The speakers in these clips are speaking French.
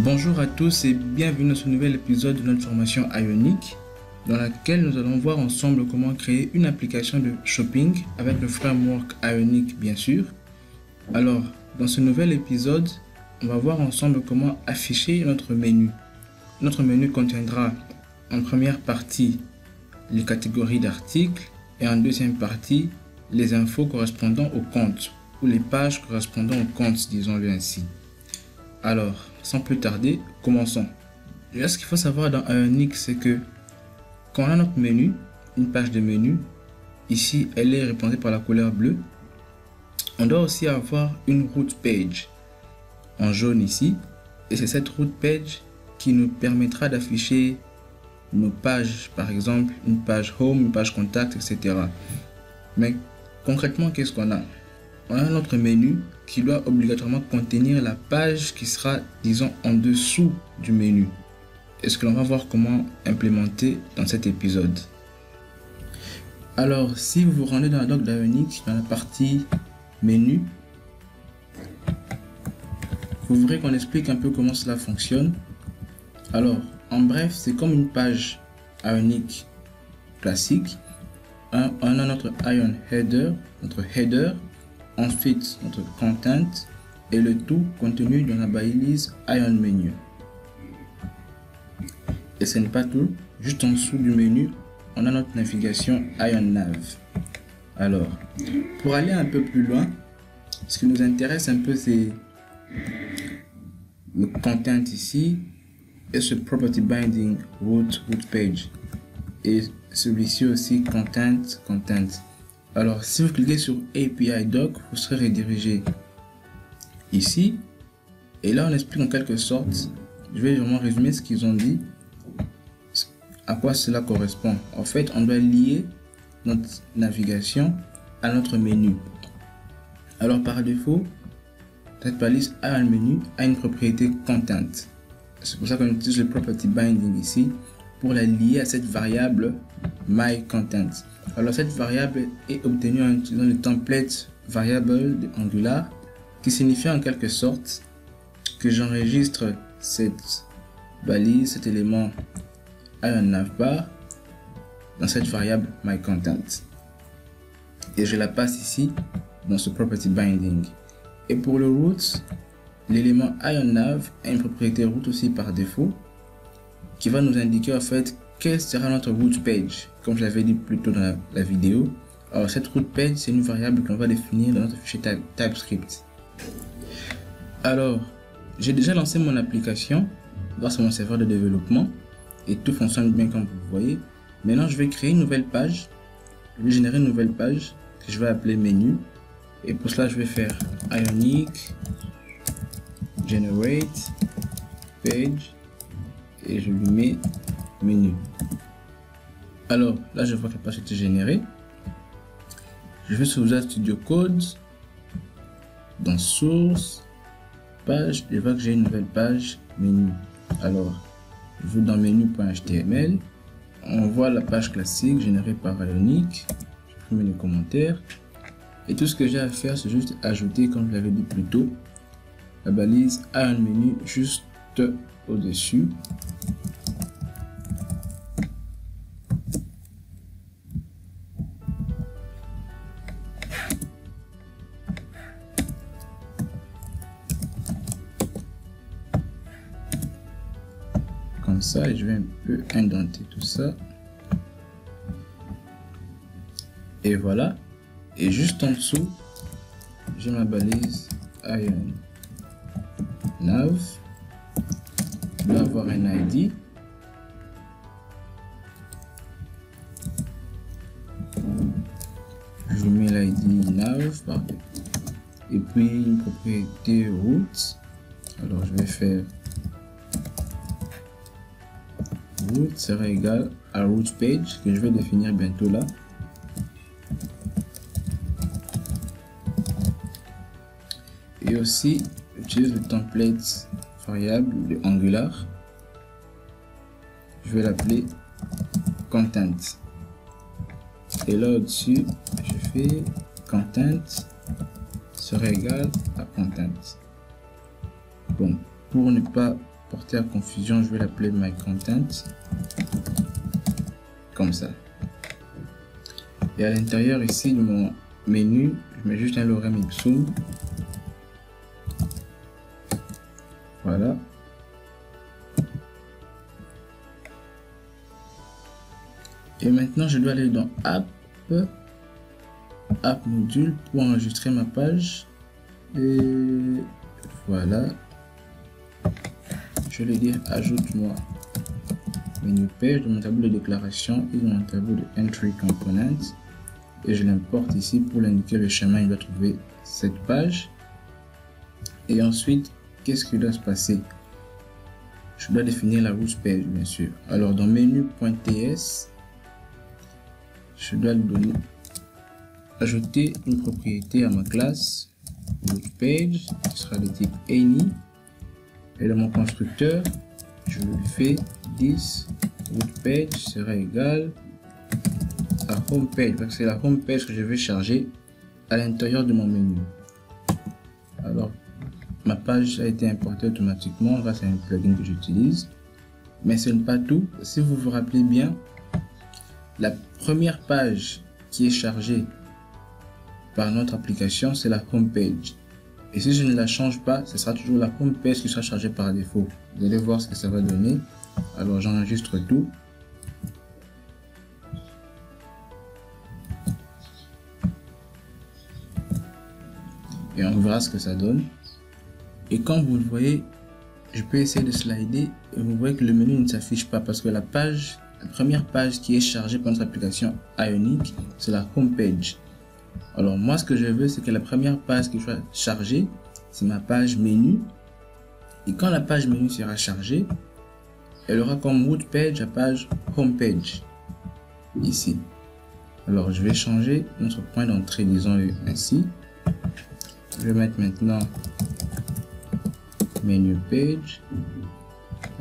Bonjour à tous et bienvenue dans ce nouvel épisode de notre formation Ionic, dans laquelle nous allons voir ensemble comment créer une application de shopping avec le framework Ionic bien sûr. Alors, dans ce nouvel épisode, on va voir ensemble comment afficher notre menu. Notre menu contiendra en première partie les catégories d'articles et en deuxième partie les infos correspondant au compte ou les pages correspondant au compte, disons-le ainsi. Alors, sans plus tarder, commençons. Déjà, ce qu'il faut savoir dans Ionic, c'est que quand on a notre menu, une page de menu, ici, elle est représentée par la couleur bleue. On doit aussi avoir une route page en jaune ici. Et c'est cette route page qui nous permettra d'afficher nos pages, par exemple, une page home, une page contact, etc. Mais concrètement, qu'est-ce qu'on a? On a notre menu qui doit obligatoirement contenir la page qui sera, disons, en dessous du menu. Et ce que l'on va voir comment implémenter dans cet épisode. Alors, si vous vous rendez dans la doc d'Ionic, dans la partie menu, vous verrez qu'on explique un peu comment cela fonctionne. Alors, en bref, c'est comme une page Ionic classique. On a notre Ion Header, notre header. Ensuite, notre content et le tout contenu dans la balise Ion Menu. Et ce n'est pas tout, juste en dessous du menu, on a notre navigation Ion Nav. Alors, pour aller un peu plus loin, ce qui nous intéresse un peu, c'est le content ici et ce property binding root page. Et celui-ci aussi content. Alors, si vous cliquez sur API Doc, vous serez redirigé ici. Et là, on explique en quelque sorte, je vais vraiment résumer ce qu'ils ont dit, à quoi cela correspond. En fait, on doit lier notre navigation à notre menu. Alors, par défaut, cette balise Ion Menu a une propriété content. C'est pour ça qu'on utilise le property binding ici pour la lier à cette variable myContent. Alors cette variable est obtenue en utilisant le template variable de Angular qui signifie en quelque sorte que j'enregistre cette balise, cet élément IonNavBar dans cette variable myContent et je la passe ici dans ce property binding. Et pour le root, l'élément IonNav a une propriété root aussi par défaut qui va nous indiquer en fait quelle sera notre root page, comme je l'avais dit plus tôt dans la vidéo. Alors cette root page, c'est une variable qu'on va définir dans notre fichier TypeScript. Alors, j'ai déjà lancé mon application grâce à mon serveur de développement et tout fonctionne bien comme vous voyez. Maintenant, je vais créer une nouvelle page. Je vais générer une nouvelle page que je vais appeler menu. Et pour cela, je vais faire Ionic generate page et je lui mets menu. Alors là, je vois que la page a été générée. Je vais sur Visual Studio Code, dans source, page, je vois que j'ai une nouvelle page menu. Alors, je vais dans menu.html, on voit la page classique générée par Ionic. Je mets les commentaires et tout ce que j'ai à faire, c'est juste ajouter, comme je l'avais dit plus tôt, la balise Ion Menu juste au-dessus. Comme ça, et je vais un peu indenter tout ça. Et voilà. Et juste en dessous, j'ai ma balise Ion Nav. Je dois avoir un ID. Je mets l'ID Nav. Et puis une propriété root. Alors je vais faire root sera égal à root page que je vais définir bientôt là. Et aussi j'utilise le template variable de Angular. Je vais l'appeler content. Et là au-dessus, je fais content sera égal à content. Bon, pour ne pas porter à confusion, je vais l'appeler My Content. Comme ça. Et à l'intérieur ici de mon menu, je mets juste un lorem ipsum. Voilà. Et maintenant, je dois aller dans App module pour enregistrer ma page. Et voilà. Je vais dire ajoute-moi menu page de mon tableau de déclaration et de mon tableau de entry component. Et je l'importe ici pour l'indiquer le chemin. Il va trouver cette page. Et ensuite, qu'est-ce qui doit se passer? Je dois définir la root page, bien sûr. Alors, dans menu.ts, je dois lui donner, ajouter une propriété à ma classe root page qui sera de type any. Et dans mon constructeur, je lui fais this root page sera égal à home page, parce que c'est la home page que je vais charger à l'intérieur de mon menu. Alors, ma page a été importée automatiquement grâce à un plugin que j'utilise. Mais ce n'est pas tout. Si vous vous rappelez bien, la première page qui est chargée par notre application, c'est la home page. Et si je ne la change pas, ce sera toujours la home page qui sera chargée par défaut. Vous allez voir ce que ça va donner. Alors j'enregistre tout. Et on verra ce que ça donne. Et comme vous le voyez, je peux essayer de slider et vous voyez que le menu ne s'affiche pas parce que la première page qui est chargée par notre application Ionic, c'est la home page. Alors moi, ce que je veux, c'est que la première page qui soit chargée, c'est ma page menu. Et quand la page menu sera chargée, elle aura comme root page la page home page ici. Alors je vais changer notre point d'entrée, disons-le ainsi. Je vais mettre maintenant menu page.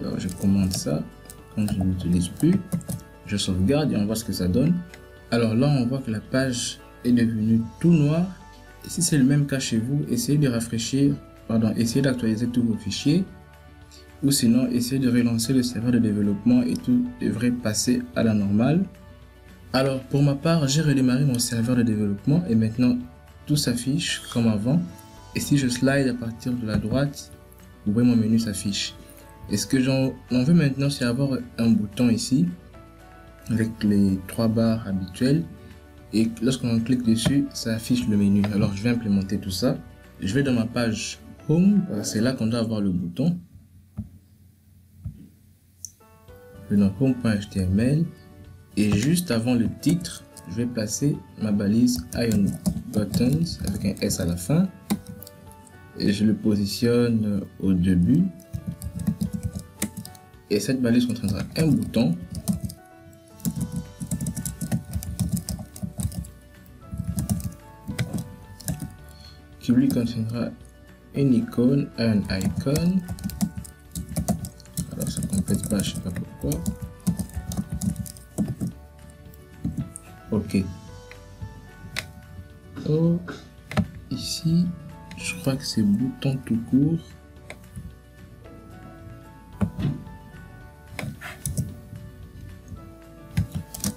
Alors je commande ça. Quand je n'utilise plus, je sauvegarde et on voit ce que ça donne. Alors là, on voit que la page est devenue tout noir. Et si c'est le même cas chez vous, essayez de rafraîchir, essayez d'actualiser tous vos fichiers. Ou sinon, essayez de relancer le serveur de développement et tout devrait passer à la normale. Alors pour ma part, j'ai redémarré mon serveur de développement et maintenant tout s'affiche comme avant. Et si je slide à partir de la droite, vous voyez mon menu s'affiche. Et ce que j'en veux maintenant, c'est avoir un bouton ici avec les 3 barres habituelles. Et lorsqu'on clique dessus, ça affiche le menu. Alors je vais implémenter tout ça. Je vais dans ma page Home, c'est là qu'on doit avoir le bouton. Je vais dans home.html et juste avant le titre, je vais placer ma balise Ionic Buttons avec un S à la fin. Et je le positionne au début. Et cette balise contiendra un bouton. Qui lui contiendra une icône, un icon. Alors ça complète pas, je sais pas pourquoi. Ok. Oh, ici, je crois que c'est bouton tout court.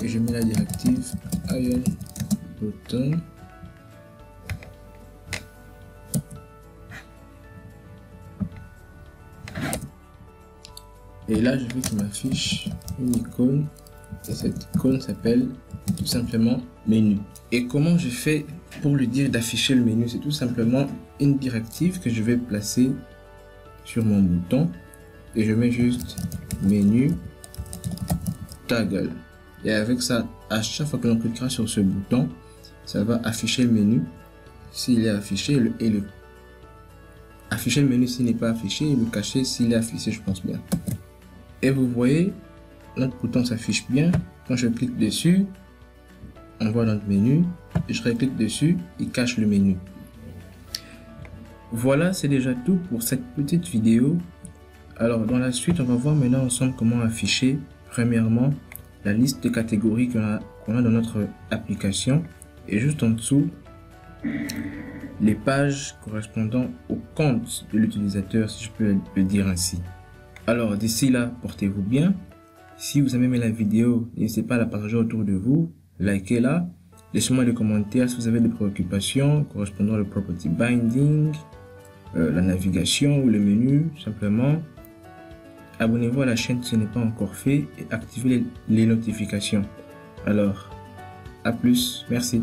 Et je mets la directive Ion Button. Et là, je veux qu'il m'affiche une icône. Et cette icône s'appelle tout simplement menu. Et comment je fais pour lui dire d'afficher le menu? C'est tout simplement une directive que je vais placer sur mon bouton. Et je mets juste menu toggle. Et avec ça, à chaque fois que l'on cliquera sur ce bouton, ça va afficher le menu s'il est affiché afficher le menu s'il n'est pas affiché et le cacher s'il est affiché, je pense bien. Et vous voyez, notre bouton s'affiche bien. Quand je clique dessus, on voit notre menu. Et je reclique dessus, il cache le menu. Voilà, c'est déjà tout pour cette petite vidéo. Alors dans la suite, on va voir maintenant ensemble comment afficher premièrement la liste de catégories qu'on a dans notre application et juste en dessous les pages correspondant au compte de l'utilisateur, si je peux le dire ainsi. Alors d'ici là, portez-vous bien. Si vous avez aimé la vidéo, n'hésitez pas à la partager autour de vous, likez-la, laissez-moi des commentaires si vous avez des préoccupations correspondant au property binding, la navigation ou le menu, simplement. Abonnez-vous à la chaîne si ce n'est pas encore fait et activez les notifications. Alors, à plus, merci.